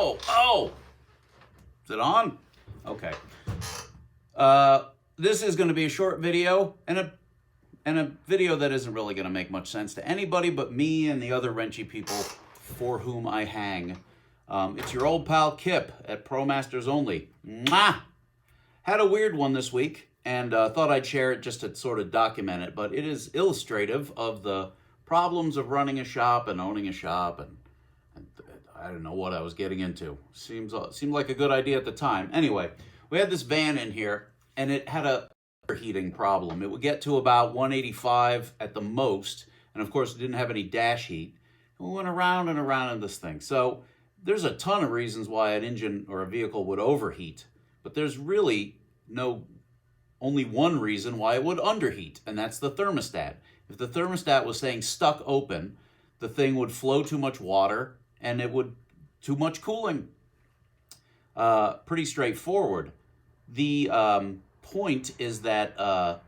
Oh! Is it on? Okay. This is going to be a short video, and a video that isn't really going to make much sense to anybody but me and the other wrenchy people for whom I hang. It's your old pal Kip at Promasters Only. Mwah! Had a weird one this week, and thought I'd share it just to sort of document it, but it is illustrative of the problems of running a shop and owning a shop, and I don't know what I was getting into. Seemed like a good idea at the time. Anyway, we had this van in here, and it had a underheating problem. It would get to about 185 at the most, and of course it didn't have any dash heat. We went around and around in this thing. So there's a ton of reasons why an engine or a vehicle would overheat, but there's really only one reason why it would underheat, and that's the thermostat. If the thermostat was saying stuck open, the thing would flow too much water and it would too much cooling. Pretty straightforward. The point is that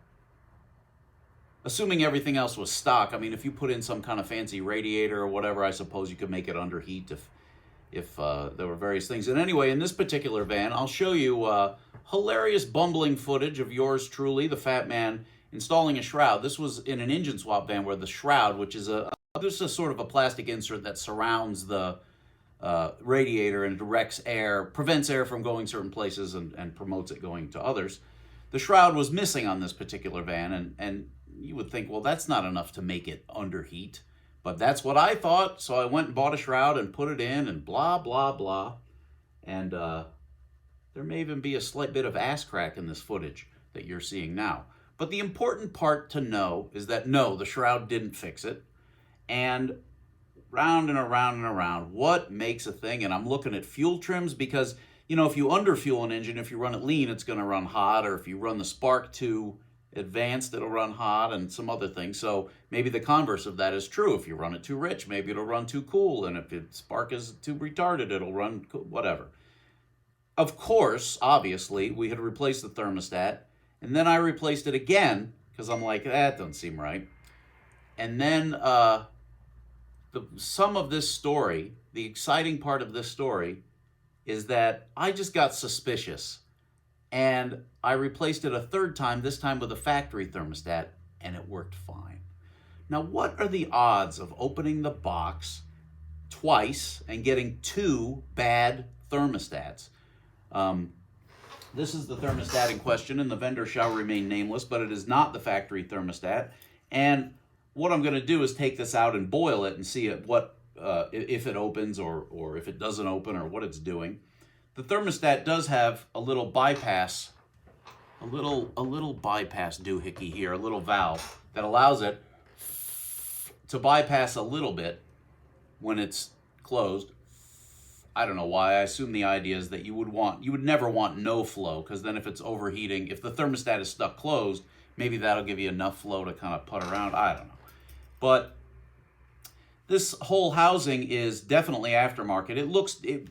assuming everything else was stock, I mean, if you put in some kind of fancy radiator or whatever, I suppose you could make it underheat if there were various things. And anyway, in this particular van, I'll show you hilarious bumbling footage of yours truly, the fat man, installing a shroud. This was in an engine swap van where the shroud, which is this is sort of a plastic insert that surrounds the radiator and directs air, prevents air from going certain places and promotes it going to others. The shroud was missing on this particular van, and you would think, well, that's not enough to make it underheat. But that's what I thought, so I went and bought a shroud and put it in and blah, blah, blah. And there may even be a slight bit of ass crack in this footage that you're seeing now. But the important part to know is that, no, the shroud didn't fix it. And round and around and around, what makes a thing? And I'm looking at fuel trims because, you know, if you underfuel an engine, if you run it lean, it's going to run hot. Or if you run the spark too advanced, it'll run hot, and some other things. So maybe the converse of that is true. If you run it too rich, maybe it'll run too cool. And if the spark is too retarded, it'll run cool, whatever. Of course, obviously, we had replaced the thermostat. And then I replaced it again because I'm like, that doesn't seem right. And then some of this story, the exciting part of this story, is that I just got suspicious. And I replaced it a third time, this time with a factory thermostat, and it worked fine. Now, what are the odds of opening the box twice and getting two bad thermostats? This is the thermostat in question, and the vendor shall remain nameless, but it is not the factory thermostat. And what I'm going to do is take this out and boil it and see if it opens or if it doesn't open or what it's doing. The thermostat does have a little bypass, a little bypass doohickey here, a little valve that allows it to bypass a little bit when it's closed. I don't know why. I assume the idea is that you would never want no flow, because then if it's overheating, if the thermostat is stuck closed, maybe that'll give you enough flow to kind of put around. I don't know. But this whole housing is definitely aftermarket. It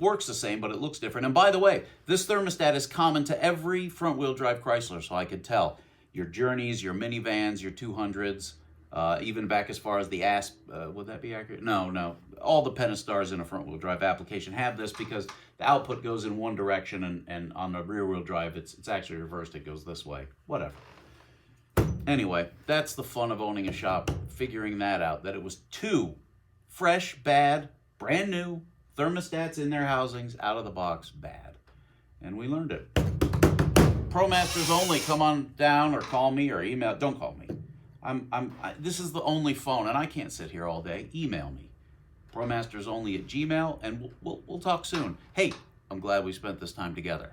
works the same, but it looks different. And by the way, this thermostat is common to every front-wheel drive Chrysler, so I could tell. Your Journeys, your minivans, your 200s, even back as far as the Asp, would that be accurate? No. All the Penastars in a front-wheel drive application have this because the output goes in one direction, and on the rear-wheel drive, it's actually reversed. It goes this way. Whatever. Anyway, that's the fun of owning a shop, figuring that out, that it was two fresh, bad, brand new thermostats in their housings, out of the box, bad. And we learned it. Promasters Only, come on down or call me or email. Don't call me. This is the only phone, and I can't sit here all day. Email me. promastersonly@gmail.com, and we'll talk soon. Hey, I'm glad we spent this time together.